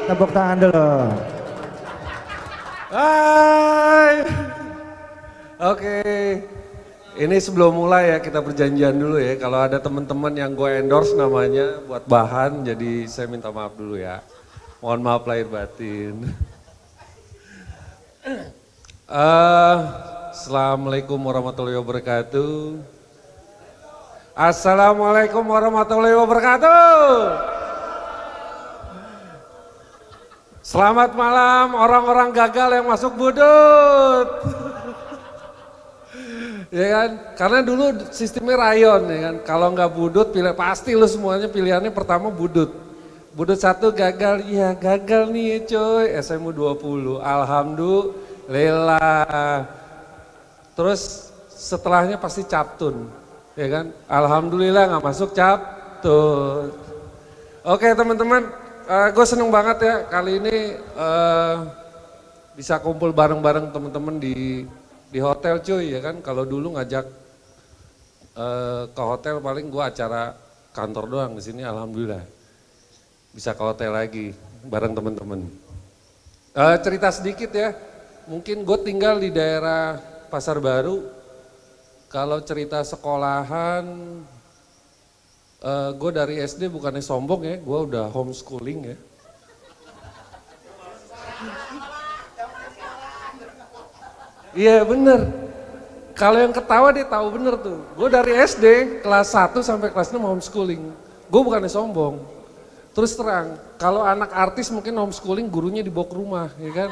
tepuk tangan dulu. Hai. Oke. Ini sebelum mulai ya kita perjanjian dulu ya. Kalau ada teman-teman yang gue endorse namanya buat bahan, jadi saya minta maaf dulu ya. Mohon maaf lahir batin. Assalamualaikum warahmatullahi wabarakatuh. Assalamualaikum warahmatullahi wabarakatuh. Selamat malam orang-orang gagal yang masuk budut. Ya kan, karena dulu sistemnya rayon ya kan. Kalau nggak budut, pasti lu semuanya pilihannya pertama budut. Budut 1 gagal, ya gagal nih coy, SMU 20. Alhamdulillah. Terus setelahnya pasti captun, ya kan. Alhamdulillah nggak masuk captun. Oke teman-teman, gue seneng banget ya kali ini bisa kumpul bareng-bareng teman-teman di hotel cuy ya kan. Kalau dulu ngajak ke hotel paling gue acara kantor doang, di sini alhamdulillah bisa ke hotel lagi bareng teman-teman. Cerita sedikit ya, mungkin gue tinggal di daerah Pasar Baru. Kalau cerita sekolahan, gue dari SD bukannya sombong ya, gue udah homeschooling ya. Iya bener, kalau yang ketawa dia tahu bener tuh. Gue dari SD kelas 1 sampai kelas 6 homeschooling. Gue bukannya sombong. Terus terang, kalau anak artis mungkin homeschooling gurunya dibawa ke rumah, ya kan.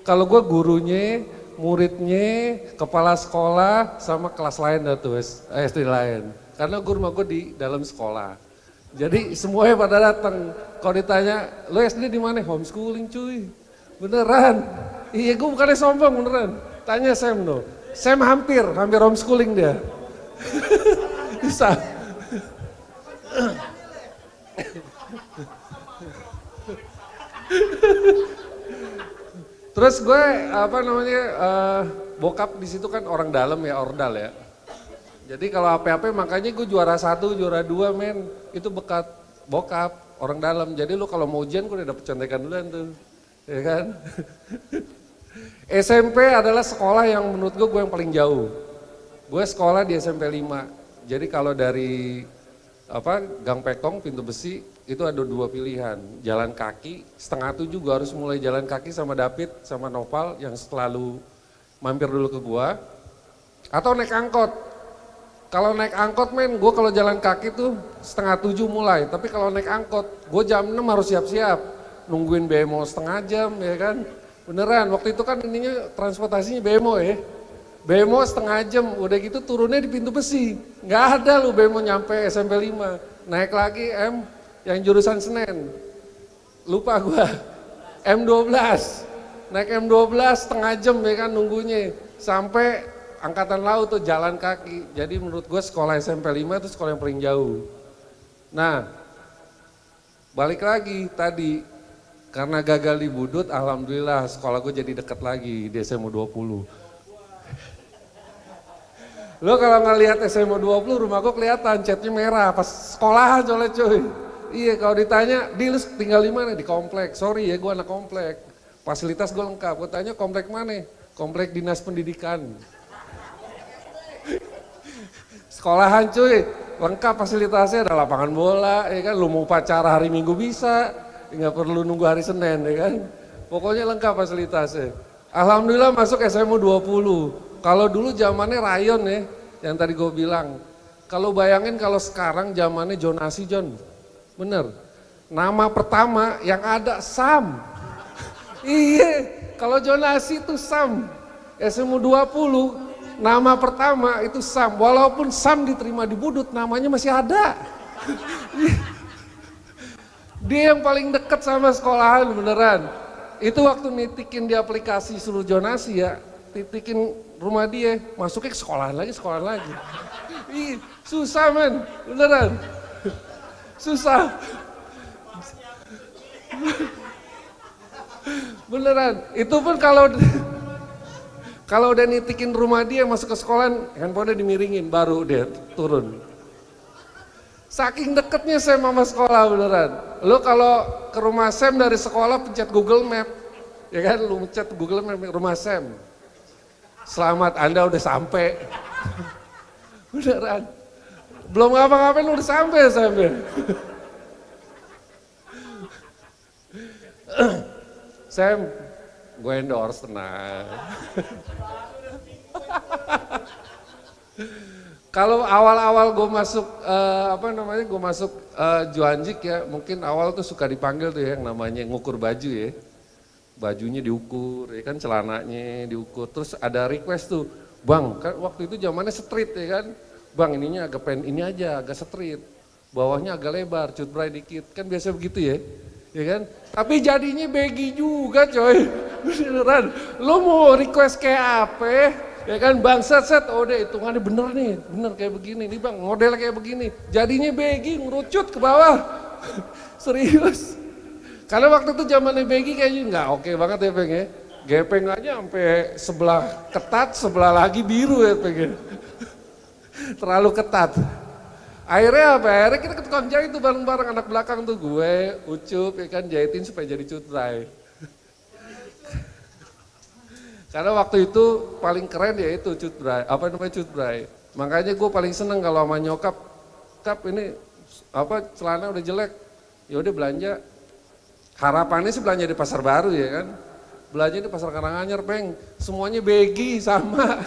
Kalau gue gurunya, muridnya, kepala sekolah, sama kelas lain dah tuh, SD lain. Karena rumah gue di dalam sekolah. Jadi semuanya pada datang. Kalau ditanya, lo SD di mana? Homeschooling cuy. Beneran. Iya gue bukannya sombong beneran. Tanya Sam no. Sam hampir homeschooling dia. Bisa. Terus gue bokap di situ kan orang dalam ya, ordal ya. Jadi kalau apa-apa makanya gue juara 1, juara 2 men. Itu bekat bokap, orang dalam. Jadi lu kalau mau ujian gue udah dapet contekan duluan tuh. Ya kan? SMP adalah sekolah yang menurut gue yang paling jauh. Gue sekolah di SMP 5. Jadi kalau dari Gang Pekong, Pintu Besi, itu ada 2 pilihan. Jalan kaki, 6:30 juga harus mulai jalan kaki sama David, sama Noval yang selalu mampir dulu ke gua. Atau naik angkot. Kalau naik angkot men, gue kalau jalan kaki tuh 6:30 mulai. Tapi kalau naik angkot, gue jam 6 harus siap-siap. Nungguin BMO setengah jam ya kan. Beneran, waktu itu kan ininya transportasinya BMO ya. BMO setengah jam, udah gitu turunnya di Pintu Besi. Nggak ada lu BMO nyampe SMP 5. Naik lagi yang jurusan Senen. Lupa gua. M12. Naik M12 setengah jam ya kan nunggunya. Sampai Angkatan Laut tuh jalan kaki. Jadi menurut gua sekolah SMP 5 itu sekolah yang paling jauh. Nah, balik lagi tadi. Karena gagal di budut, alhamdulillah sekolah gue jadi deket lagi di SMU 20. Lo kalau ngeliat SMU 20 rumah gue kelihatan catnya merah pas sekolahan soalnya cuy. Iya kalau ditanya, di lu tinggal di mana? Di komplek. Sorry ya gue anak komplek. Fasilitas gue lengkap. Gue tanya komplek mana? Komplek Dinas Pendidikan. Sekolahan cuy, lengkap fasilitasnya ada lapangan bola, ya kan. Lu mau upacara hari Minggu bisa. Nggak perlu nunggu hari Senin ya kan. Pokoknya lengkap fasilitasnya. Alhamdulillah masuk SMU 20. Kalau dulu zamannya rayon ya, yang tadi gue bilang. Kalau bayangin kalau sekarang zamannya zonasi John. Bener. Nama pertama yang ada Sam. Iya, kalau zonasi itu Sam. SMU 20, nama pertama itu Sam. Walaupun Sam diterima di budut, namanya masih ada. Dia yang paling deket sama sekolahan beneran. Itu waktu nitikin di aplikasi seluruh zonasi ya, titikin rumah dia, masuknya ke sekolahan lagi. Ih, susah men, beneran. Susah. Beneran, itu pun kalau udah nitikin rumah dia masuk ke sekolahan, handphonenya dimiringin, baru dia turun. Saking deketnya Sam sama sekolah beneran. Lo kalau ke rumah Sam dari sekolah pencet Google Map, ya kan, lu pencet Google Map rumah Sam. Selamat, Anda udah sampai. Beneran. Belum ngapa-ngapain udah sampai Sam ya. Sam, gue endorse, tenang. Kalau awal-awal gue masuk, gue masuk Juanjik ya, mungkin awal tuh suka dipanggil tuh ya, yang namanya ngukur baju ya. Bajunya diukur, ya kan, celananya diukur. Terus ada request tuh, Bang, kan waktu itu zamannya street ya kan. Bang, ininya agak ini aja, agak street. Bawahnya agak lebar, cutbray dikit. Kan biasa begitu ya. Ya kan? Tapi jadinya baggy juga coy. Beneran. Lo mau request kayak apa? Ya kan, Bang, set, oh deh hitungannya bener nih, bener kayak begini nih Bang, model kayak begini. Jadinya baggy, ngerucut ke bawah. Serius. Karena waktu itu zamannya baggy kayaknya nggak oke banget ya Peng ya. Gepeng aja sampai sebelah ketat, sebelah lagi biru ya Peng ya. Terlalu ketat. Akhirnya apa? Akhirnya kita ke tukang jahit tuh bareng-bareng, anak belakang tuh gue, Ucup, ya kan, jahitin supaya jadi cutbray. Karena waktu itu paling keren ya itu cutbray, cutbray. Makanya gue paling seneng kalau sama nyokap, Kap ini celana udah jelek, ya udah belanja. Harapannya sih belanja di Pasar Baru ya kan. Belanja di Pasar Karanganyar, Peng. Semuanya baggy sama.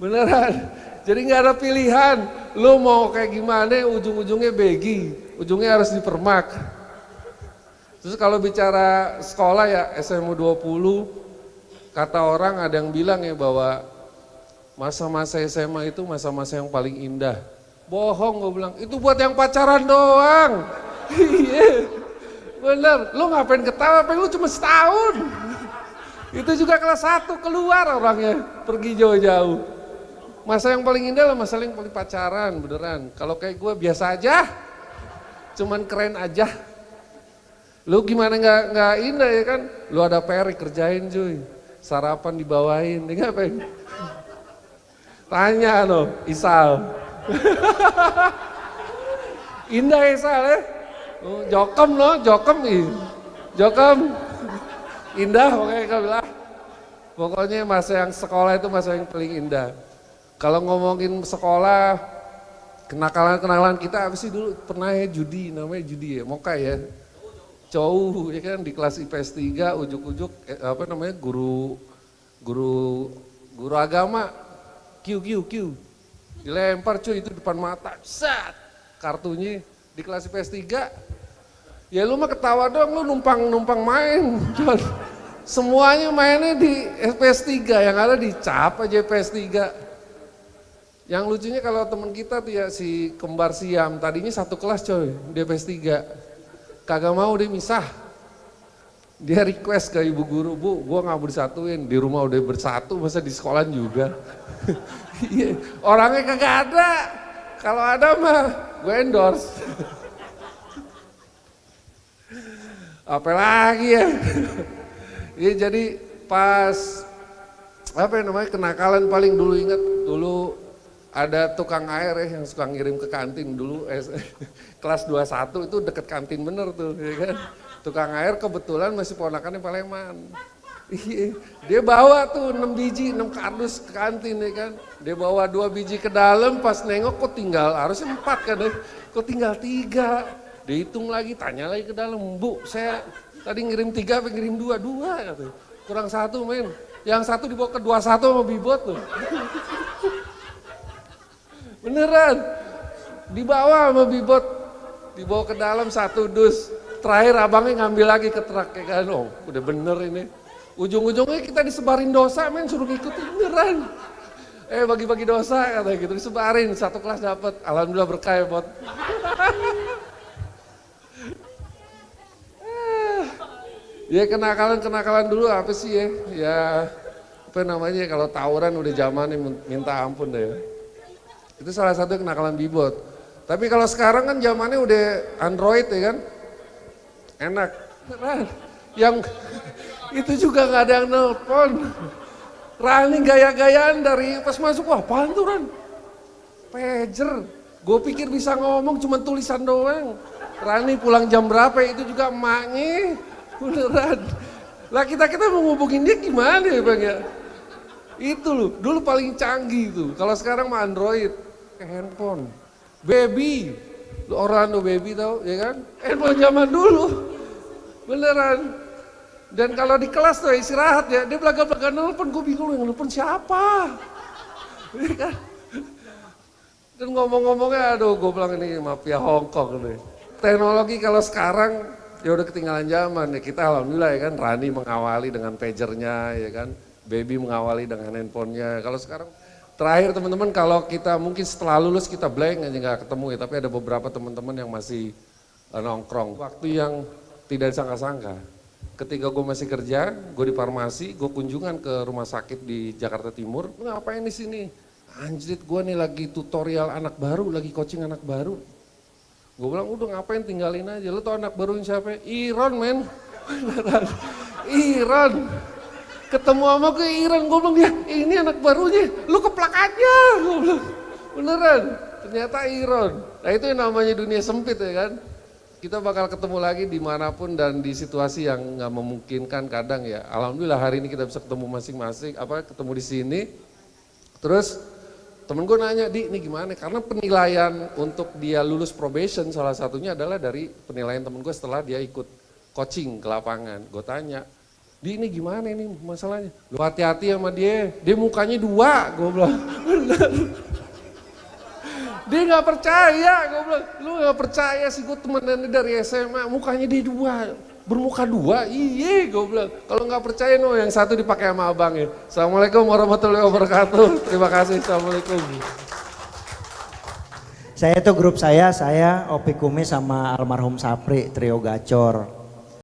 Beneran. Jadi nggak ada pilihan. Lu mau kayak gimana, ujung-ujungnya baggy. Ujungnya harus dipermak. Terus kalau bicara sekolah ya SMU 20, kata orang ada yang bilang ya bahwa masa-masa SMA itu masa-masa yang paling indah. Bohong gue bilang, itu buat yang pacaran doang. Iya, bener. Lu ngapain ketawa, lu cuma setahun. Itu juga kelas 1 keluar orangnya, pergi jauh-jauh. Masa yang paling indah lah masa yang paling pacaran, beneran. Kalau kayak gue biasa aja, cuman keren aja. Lu gimana nggak indah ya kan? Lu ada PR kerjain cuy. Sarapan dibawain, dia ngapain? Tanya loh, Isal. Indah Isal ya? Jokem loh, jokem. Indah pokoknya kau bilang. Pokoknya masa yang sekolah itu masa yang paling indah. Kalau ngomongin sekolah, kenakalan kita apa sih dulu? Pernah ya judi, namanya judi ya, Moka ya. Cowok ya kan di kelas IPS 3 ujuk-ujuk guru agama Q dilempar cuy itu depan mata, sat, kartunya di kelas IPS 3. Ya lu mah ketawa dong, lu numpang main. Semuanya mainnya di IPS 3, yang ada dicap aja IPS 3. Yang lucunya kalau teman kita tuh ya si kembar Siam, tadinya satu kelas coy di IPS 3. Kagak mau dia misah. Dia request ke ibu guru, Bu, gua nggak mau disatuin, di rumah udah bersatu, masa di sekolah juga. Orangnya kagak ada, kalau ada mah gue endorse. Apa lagi ya? Iya jadi pas, kenakalan paling dulu ingat, dulu ada tukang air ya yang suka ngirim ke kantin dulu, kelas 21 itu deket kantin bener tuh, ya kan. Tukang air kebetulan masih ponakannya Paleman. Dia bawa tuh 6 biji, 6 kardus ke kantin ya kan. Dia bawa 2 biji ke dalam, pas nengok kok tinggal, harusnya 4 kan ya, kok tinggal 3. Dihitung lagi, tanya lagi ke dalam, Bu saya tadi ngirim 3 apa ngirim 2? 2 katanya. Kurang 1 men, yang 1 dibawa ke 21 sama Bibot tuh. Beneran, dibawa sama Bibot, dibawa ke dalam 1 dus. Terakhir abangnya ngambil lagi ke truk ya kan, oh udah bener ini. Ujung-ujungnya kita disebarin dosa men, suruh ngikutin beneran. Bagi-bagi dosa katanya gitu, disebarin, 1 kelas dapet. Alhamdulillah berkah ya Bot. Ya kenakalan dulu apa sih ya, ya apa namanya kalau tawuran udah zamannya minta ampun deh ya. Itu salah satu kenakalan Bibot. Tapi kalau sekarang kan zamannya udah Android ya kan, enak. Yang itu juga nggak ada yang nelpon. Rani gaya-gayaan dari pas masuk, wah apaan tuh Ran? Pager, Gue pikir bisa ngomong cuma tulisan doang. Rani pulang jam berapa itu juga emaknya. Beneran. Lah kita mau ngubungin dia gimana ya Bang ya? Itu loh, dulu paling canggih tuh. Kalau sekarang mah Android, handphone. Baby, lu Orlando Baby tau ya kan? Handphone zaman dulu. Beneran. Dan kalau di kelas tuh istirahat ya, dia belaga-belaga nelpon, gue bingung yang nelpon siapa? Ya kan? Dan ngomong-ngomongnya, aduh gue bilang ini mafia Hongkong nih. Teknologi kalau sekarang ya udah ketinggalan zaman ya, kita alhamdulillah ya kan, Rani mengawali dengan pagernya ya kan, Baby mengawali dengan handphonenya. Kalau sekarang terakhir teman-teman, kalau kita mungkin setelah lulus kita blank aja nggak ketemu ya, tapi ada beberapa teman-teman yang masih nongkrong. Waktu yang tidak disangka-sangka. Ketika gue masih kerja, gue di farmasi, gue kunjungan ke rumah sakit di Jakarta Timur. Lu ngapain di sini? Anjrit, gue nih lagi tutorial anak baru, lagi coaching anak baru. Gue bilang, udah ngapain tinggalin aja. Lu tau anak baru siapa? Iron men. Iron. Ketemu sama gue Iron, gue bilang, ya ini anak barunya. Lu keplak aja. Gue bilang, beneran. Ternyata Iron. Nah itu yang namanya dunia sempit ya kan. Kita bakal ketemu lagi dimanapun dan di situasi yang nggak memungkinkan kadang ya. Alhamdulillah hari ini kita bisa ketemu masing-masing, ketemu di sini. Terus temen gue nanya, Di ini gimana? Karena penilaian untuk dia lulus probation salah satunya adalah dari penilaian temen gue setelah dia ikut coaching ke lapangan. Gue tanya, Di ini gimana ini masalahnya? Lu hati-hati sama dia mukanya 2, gue bilang. Dia gak percaya, gue bilang, lu gak percaya sih, gue temenannya dari SMA, mukanya dia 2, bermuka 2, iya gue bilang. Kalau gak percaya no, yang satu dipakai sama abangnya. Assalamualaikum warahmatullahi wabarakatuh, terima kasih, assalamualaikum. Saya itu grup saya Opi Kumis sama almarhum Sapri, trio gacor.